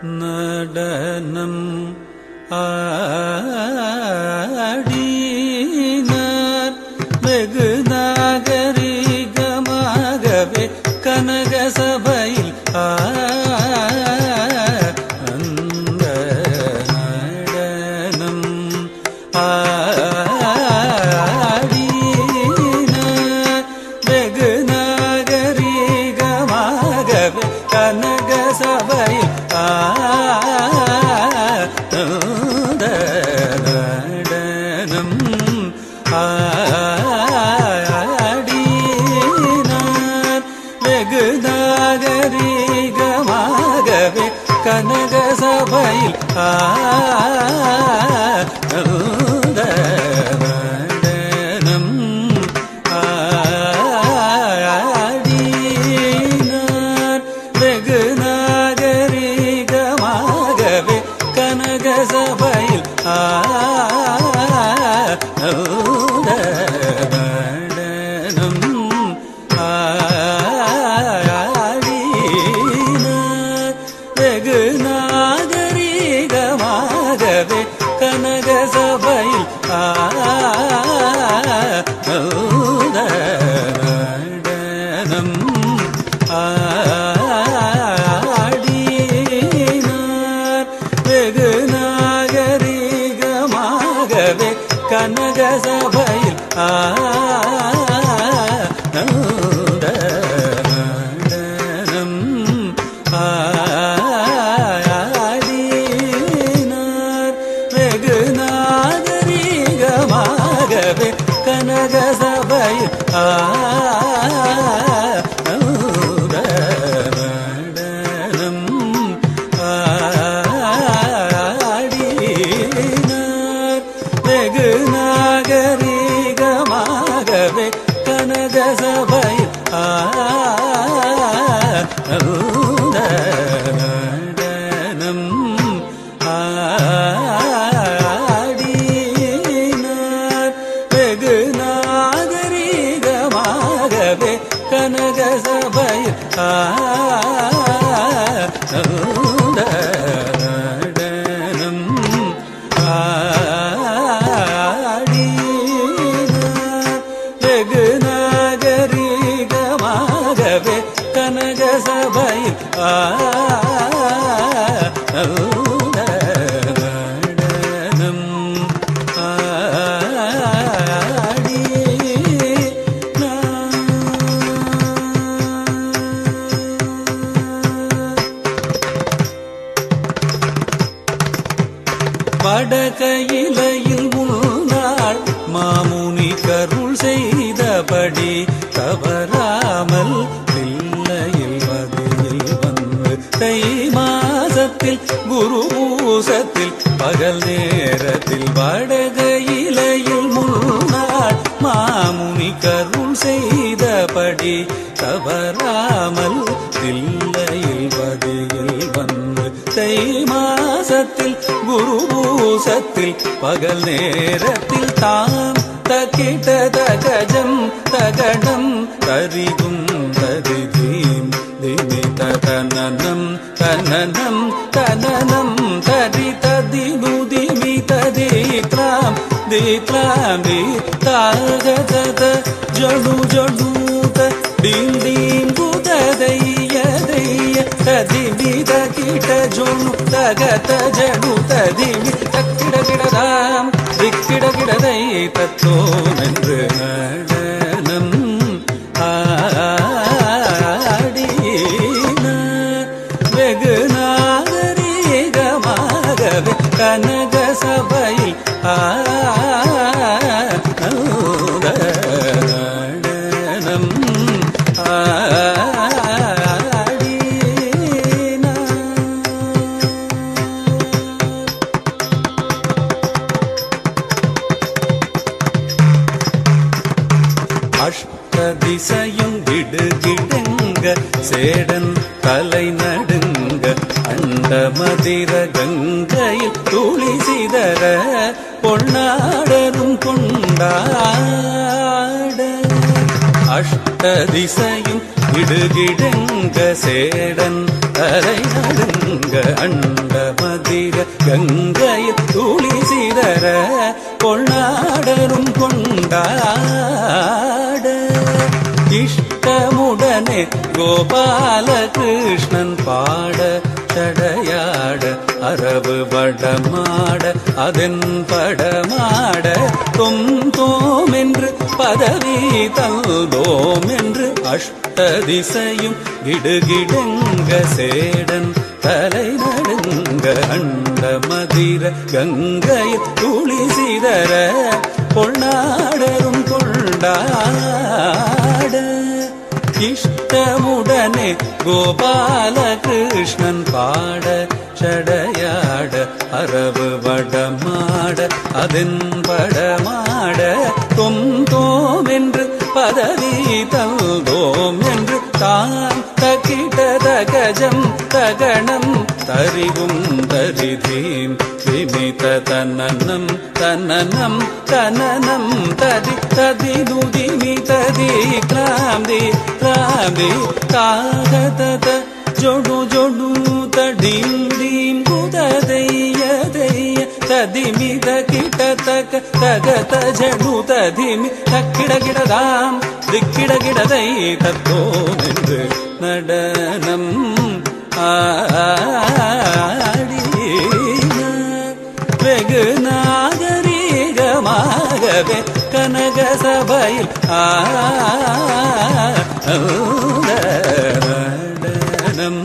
நடனம் ஆடினார் வெகு நாகரிகமாகவே கனக சபையில் அந்த நடனம் ஆடினார் வெகு நாகரிகமாகவே கனக சபையில் நடனம் ஆடினார் வெகு நாகரிகமாகவே கனக சபையில் நடனம் ஆடினார் வெகு நாகரிகமாகவே கனக சபையில் நடனம் ஆடினார் வெகு நாகரிகமாகவே கனக சபையில் நடனம் ஆடினார் வெகு நாகரிகமாகவே கனக சபையில் நடனம் ஆடினார் வெகு நாகரிகமாகவே கனக சபையில் நடனம் ஆடினார் வெகு நாகரிகமாகவே கனக சபையில் நடனம் ஆடினார் வெகு நாகரிகமாகவே கனக சபையில் நடனம் ஆடினார் வெகு நாகரிகமாகவே கனக சபையில் நடனம் வடகையிலையில் முன்னாள் மாமுனி கருள் செய்தபடி தவறாமல் தில்லையில் மதியில் வந்து தை மாசத்தில் குரு பூசத்தில் பகல் நேரத்தில் வடகையிலையில் முன்னாள் மாமுனி கருள் செய்தபடி தவறாமல் தில்லையில் மதியில் வந்து தை மாசத்தில் குரு பூசத்தில் பகல் நேரத்தில் தாம் தக்கிட்ட தகஜம் தகடம் தரிகும் தரிதீம் திமி தனனம் தனனம் தனனம் தரி ததிமுதிமி ததிக்லாம் திக்லாம் தாகத ஜடு ஜடூத டீம் டீம் குததைய தைய ததிமி தகிட ஜோணு தகத ஜடு ததிமி தக்கிட கிடதாம் திக்கிட கிடதை தத்தோ என்று நடனம் ஆடினார் வெகு நாகரிகமாகவே கனக சபையில் நடனம் அஷ்டதிசையும் கிடுகிடுங்க சேடன் தலை நடுங்க அண்ட மதிர கங்கையில் துளி சிதற பொன்னாடரும் கொண்டாட அஷ்டதிசையும் இடுகிடங்க சேடன் தலை நடுங்க அண்ட மதிர கங்கையில் துளி சிதற கொண்டாடரும் கொண்டாட இஷ்டமுடனே கோபால கிருஷ்ணன் பாட சடையாட அரவு வடமாட அதன் படமாட தொம் என்று பதவி தல்தோம் என்று அஷ்டதிசையும் கிடுகிடங்க சேடன் தலை நடுங்க அண்ட மதிர கங்கையில் துளி சிதற கொண்டாடரும் கொண்டாட இஷ்டமுடனே கோபால கிருஷ்ணன் பாட சடையாட அரவு வடமாட அதன் படமாட தொம் என்று பதவி தல்தோம் என்று தான் தகிட தகஜம் தகணம் தரிவும் தரிதீம் விமித தனனம் தனனம் தனனம் ததி ததி துதிமி ததி கிராந்தி கிராந்தி தாகத ஜொடு ஜொடு தடீம் தீம் குததைய தைய ததிமித கிட தக தகத ஜடு ததிமி தக்கிட கிடதாம் திக்கிட கிடதை தத்தோம் என்று நடனம் ஆடினார் வெகு நாகரீகமாகவே கனக சபையில் நடனம்